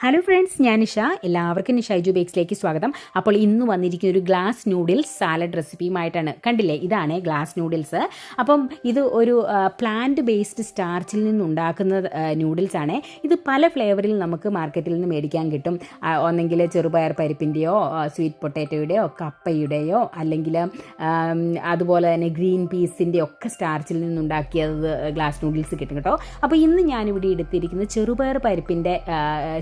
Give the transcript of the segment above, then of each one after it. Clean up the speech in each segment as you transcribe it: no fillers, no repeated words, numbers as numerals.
Hello friends, ഞാൻ നിഷ. എല്ലാവർക്കും നിഷൈജു ബേക്സിലേക്ക് സ്വാഗതം. അപ്പോൾ ഇന്ന് വന്നിരിക്കുന്ന ഒരു ഗ്ലാസ് നൂഡിൽസ് സാലഡ് റെസിപ്പിയുമായിട്ടാണ്. കണ്ടില്ലേ, ഇതാണ് ഗ്ലാസ് നൂഡിൽസ്. അപ്പം ഇത് ഒരു പ്ലാന്റ് ബേസ്ഡ് സ്റ്റാർച്ചിൽ നിന്നുണ്ടാക്കുന്ന നൂഡിൽസാണ്. ഇത് പല ഫ്ലേവറിൽ നമുക്ക് മാർക്കറ്റിൽ നിന്ന് മേടിക്കാൻ കിട്ടും. ഒന്നെങ്കിൽ ചെറുപയർ പരിപ്പിൻ്റെയോ സ്വീറ്റ് പൊട്ടാറ്റോയുടെയോ കപ്പയുടെയോ അല്ലെങ്കിൽ അതുപോലെ തന്നെ ഗ്രീൻ പീസിൻ്റെ ഒക്കെ സ്റ്റാർച്ചിൽ നിന്നുണ്ടാക്കിയത് ഗ്ലാസ് നൂഡിൽസ് കിട്ടും കേട്ടോ. അപ്പോൾ ഇന്ന് ഞാനിവിടെ എടുത്തിരിക്കുന്നത് ചെറുപയർ പരിപ്പിൻ്റെ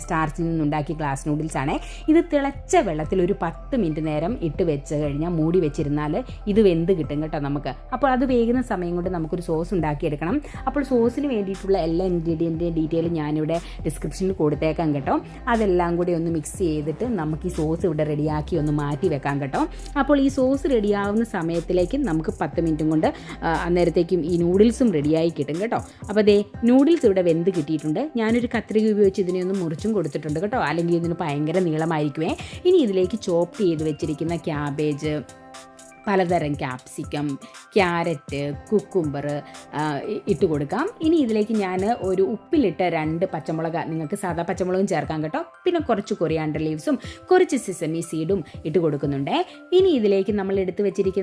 സ്റ്റാർച്ചിൽ നിന്നുണ്ടാക്കിയ ഗ്ലാസ് നൂഡിൽസാണ്. ഇത് തിളച്ച വെള്ളത്തിൽ ഒരു 10 മിനിറ്റ് നേരം ഇട്ട് വെച്ച് കഴിഞ്ഞാൽ മൂടി വെച്ചിരുന്നാൽ ഇത് വെന്ത് കിട്ടും കേട്ടോ നമുക്ക്. അപ്പോൾ അത് വേകുന്ന സമയം കൊണ്ട് നമുക്കൊരു സോസ് ഉണ്ടാക്കിയെടുക്കണം. അപ്പോൾ സോസിന് വേണ്ടിയിട്ടുള്ള എല്ലാ ഇൻഗ്രീഡിയൻറ്റിൻ്റെ ഡീറ്റെയിൽ ഞാനിവിടെ ഡിസ്ക്രിപ്ഷനിൽ കൊടുത്തേക്കാം കേട്ടോ. അതെല്ലാം കൂടി ഒന്ന് മിക്സ് ചെയ്തിട്ട് നമുക്ക് ഈ സോസ് ഇവിടെ റെഡിയാക്കി ഒന്ന് മാറ്റി വെക്കാം കേട്ടോ. അപ്പോൾ ഈ സോസ് റെഡിയാവുന്ന സമയത്തിലേക്ക് നമുക്ക് 10 മിനിറ്റും കൊണ്ട് അന്നേരത്തേക്കും ഈ നൂഡിൽസും റെഡിയായി കിട്ടും കേട്ടോ. അപ്പോൾ ദേ നൂഡിൽസ് ഇവിടെ വെന്ത് കിട്ടിയിട്ടുണ്ട്. ഞാനൊരു കത്രിക ഉപയോഗിച്ച് ഇതിനെ ഒന്ന് മുറിച്ചും കൊടുത്തിട്ടുണ്ട് കേട്ടോ, അല്ലെങ്കിൽ ഇതിന് ഭയങ്കര നീളമായിരിക്കുമേ. ഇനി ഇതിലേക്ക് ചോപ്പ് ചെയ്ത് വെച്ചിരിക്കുന്ന ക്യാബേജ്, പലതരം ക്യാപ്സിക്കം, ക്യാരറ്റ്, കുക്കുംബർ ഇട്ട് കൊടുക്കാം. ഇനി ഇതിലേക്ക് ഞാൻ ഒരു ഉപ്പിലിട്ട 2 പച്ചമുളക്, നിങ്ങൾക്ക് സാധാ പച്ചമുളകും ചേർക്കാം കേട്ടോ, പിന്നെ കുറച്ച് കൊറിയാണ്ടർ ലീവ്സും കുറച്ച് സിസമി സീഡും ഇട്ട് കൊടുക്കുന്നുണ്ട്. ഇനി ഇതിലേക്ക് നമ്മൾ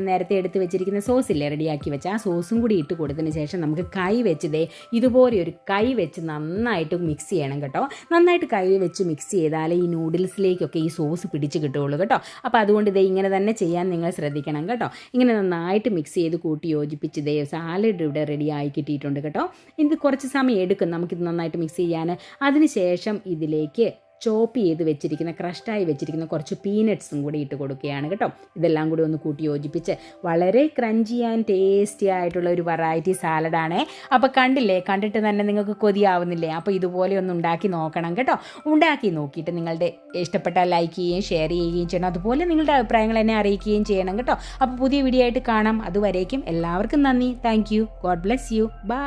നേരത്തെ എടുത്ത് വെച്ചിരിക്കുന്ന സോസില്ലേ, റെഡിയാക്കി വെച്ച ആ സോസും കൂടി ഇട്ട് കൊടുത്തതിന് ശേഷം നമുക്ക് കൈ വെച്ച് ഇതുപോലെ ഒരു കൈ വെച്ച് നന്നായിട്ട് മിക്സ് ചെയ്യണം കേട്ടോ. നന്നായിട്ട് കൈ വെച്ച് മിക്സ് ചെയ്താലേ ഈ നൂഡിൽസിലേക്കൊക്കെ ഈ സോസ് പിടിച്ച് കിട്ടുകയുള്ളൂ കേട്ടോ. അപ്പോൾ അതുകൊണ്ട് ഇങ്ങനെ തന്നെ ചെയ്യാൻ നിങ്ങൾ ശ്രദ്ധിക്കണം കേട്ടോ. ഇങ്ങനെ നന്നായിട്ട് മിക്സ് ചെയ്ത് കൂട്ടി യോജിപ്പിച്ച് സാലഡ് ഇവിടെ റെഡി ആയി കിട്ടിയിട്ടുണ്ട് കേട്ടോ. ഇത് കുറച്ച് സമയം എടുക്കും നമുക്കിത് നന്നായിട്ട് മിക്സ് ചെയ്യാൻ. അതിനുശേഷം ഇതിലേക്ക് ചോപ്പ് ചെയ്ത് വെച്ചിരിക്കുന്ന ക്രഷ്ടായി വെച്ചിരിക്കുന്ന കുറച്ച് പീനട്ട്സും കൂടി ഇട്ട് കൊടുക്കുകയാണ് കേട്ടോ. ഇതെല്ലാം കൂടി ഒന്ന് കൂട്ടി യോജിപ്പിച്ച് വളരെ ക്രഞ്ചി ആൻഡ് ടേസ്റ്റി ആയിട്ടുള്ള ഒരു വെറൈറ്റി സാലഡാണ്. അപ്പോൾ കണ്ടിട്ട് തന്നെ നിങ്ങൾക്ക് കൊതിയാവുന്നില്ലേ? അപ്പോൾ ഇതുപോലെ ഒന്ന് ഉണ്ടാക്കി നോക്കണം കേട്ടോ. ഉണ്ടാക്കി നോക്കിയിട്ട് നിങ്ങളുടെ ഇഷ്ടപ്പെട്ടാൽ ലൈക്ക് ചെയ്യുകയും ഷെയർ ചെയ്യുകയും ചെയ്യണം. അതുപോലെ നിങ്ങളുടെ അഭിപ്രായങ്ങൾ എന്നെ അറിയിക്കുകയും ചെയ്യണം കേട്ടോ. അപ്പോൾ പുതിയ വീഡിയോ ആയിട്ട് കാണാം. അതുവരേക്കും എല്ലാവർക്കും നന്ദി. Thank you. God bless you. By.